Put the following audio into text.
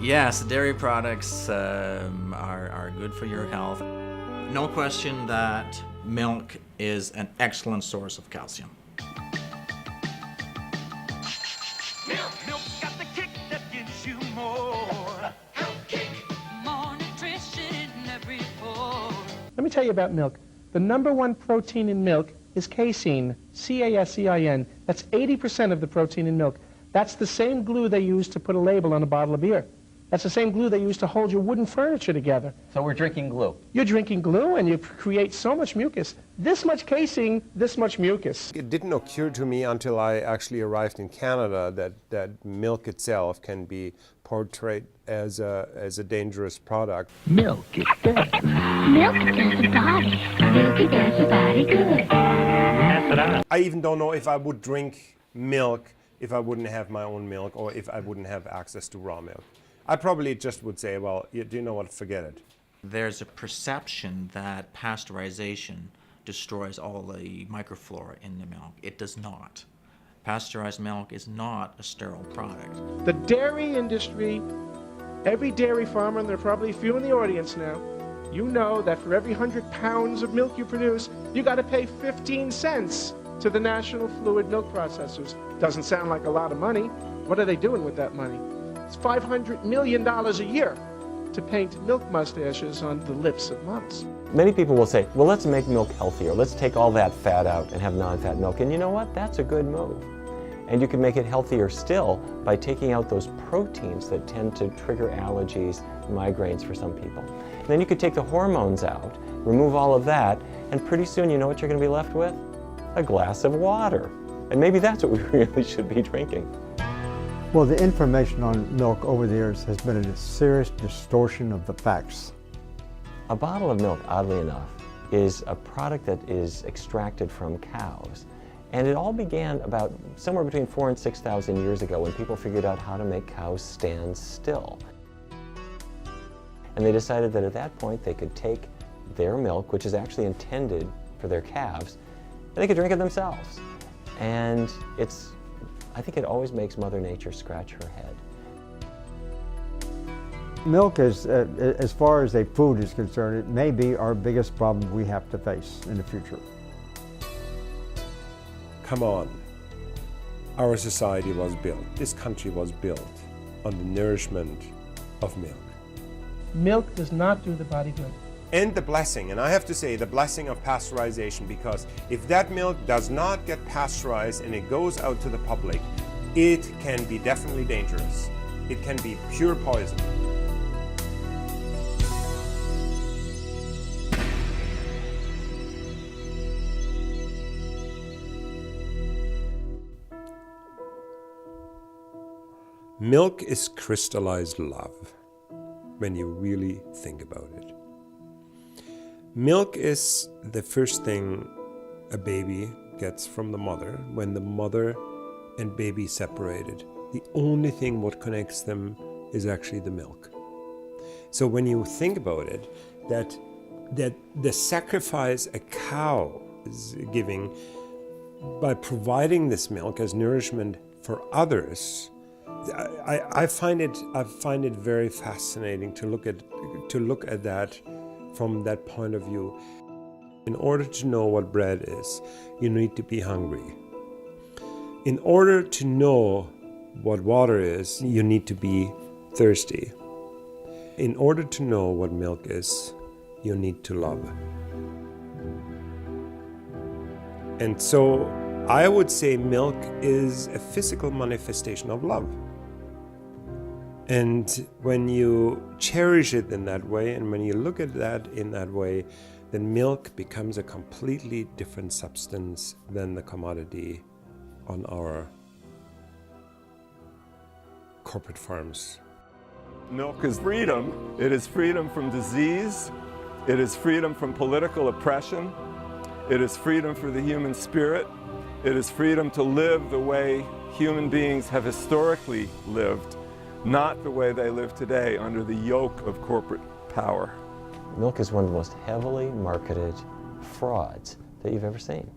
Yes, dairy products are good for your health. No question that milk is an excellent source of calcium. Milk's got the kick that gives you more. Health kick. More nutrition in every pour. Let me tell you about milk. The number one protein in milk is casein, C-A-S-E-I-N. That's 80% of the protein in milk. That's the same glue they use to put a label on a bottle of beer. That's the same glue they use to hold your wooden furniture together. So we're drinking glue. You're drinking glue and you create so much mucus. This much casein, this much mucus. It didn't occur to me until I actually arrived in Canada that milk itself can be portrayed as a dangerous product. Milk is good. Milk does the body. Milk does the body good. I even don't know if I would drink milk if I wouldn't have my own milk or if I wouldn't have access to raw milk. I probably just would say, well, do you know what, forget it. There's a perception that pasteurization destroys all the microflora in the milk. It does not. Pasteurized milk is not a sterile product. The dairy industry, every dairy farmer, and there are probably a few in the audience now, you know that for every 100 pounds of milk you produce, you got to pay 15 cents to the national fluid milk processors. Doesn't sound like a lot of money. What are they doing with that money? It's $500 million a year to paint milk mustaches on the lips of moms. Many people will say, well, let's make milk healthier. Let's take all that fat out and have non-fat milk. And you know what? That's a good move. And you can make it healthier still by taking out those proteins that tend to trigger allergies, migraines for some people. And then you could take the hormones out, remove all of that, and pretty soon you know what you're going to be left with? A glass of water. And maybe that's what we really should be drinking. Well, the information on milk over the years has been a serious distortion of the facts. A bottle of milk, oddly enough, is a product that is extracted from cows. And it all began about somewhere between 4,000 and 6,000 years ago when people figured out how to make cows stand still. And they decided that at that point they could take their milk, which is actually intended for their calves, and they could drink it themselves. And I think it always makes Mother Nature scratch her head. Milk is, as far as a food is concerned, it may be our biggest problem we have to face in the future. Come on. Our society was built, this country was built on the nourishment of milk. Milk does not do the body good. And the blessing, and I have to say the blessing of pasteurization, because if that milk does not get pasteurized and it goes out to the public, it can be definitely dangerous. It can be pure poison. Milk is crystallized love, when you really think about it. Milk is the first thing a baby gets from the mother when the mother and baby separated. The only thing what connects them is actually the milk. So when you think about it, that the sacrifice a cow is giving by providing this milk as nourishment for others, I find it very fascinating to look at that from that point of view. In order to know what bread is, you need to be hungry. In order to know what water is, you need to be thirsty. In order to know what milk is, you need to love. And so I would say milk is a physical manifestation of love. And when you cherish it in that way, and when you look at that in that way, then milk becomes a completely different substance than the commodity on our corporate farms. Milk is freedom. It is freedom from disease. It is freedom from political oppression. It is freedom for the human spirit. It is freedom to live the way human beings have historically lived, not the way they live today under the yoke of corporate power. Milk is one of the most heavily marketed frauds that you've ever seen.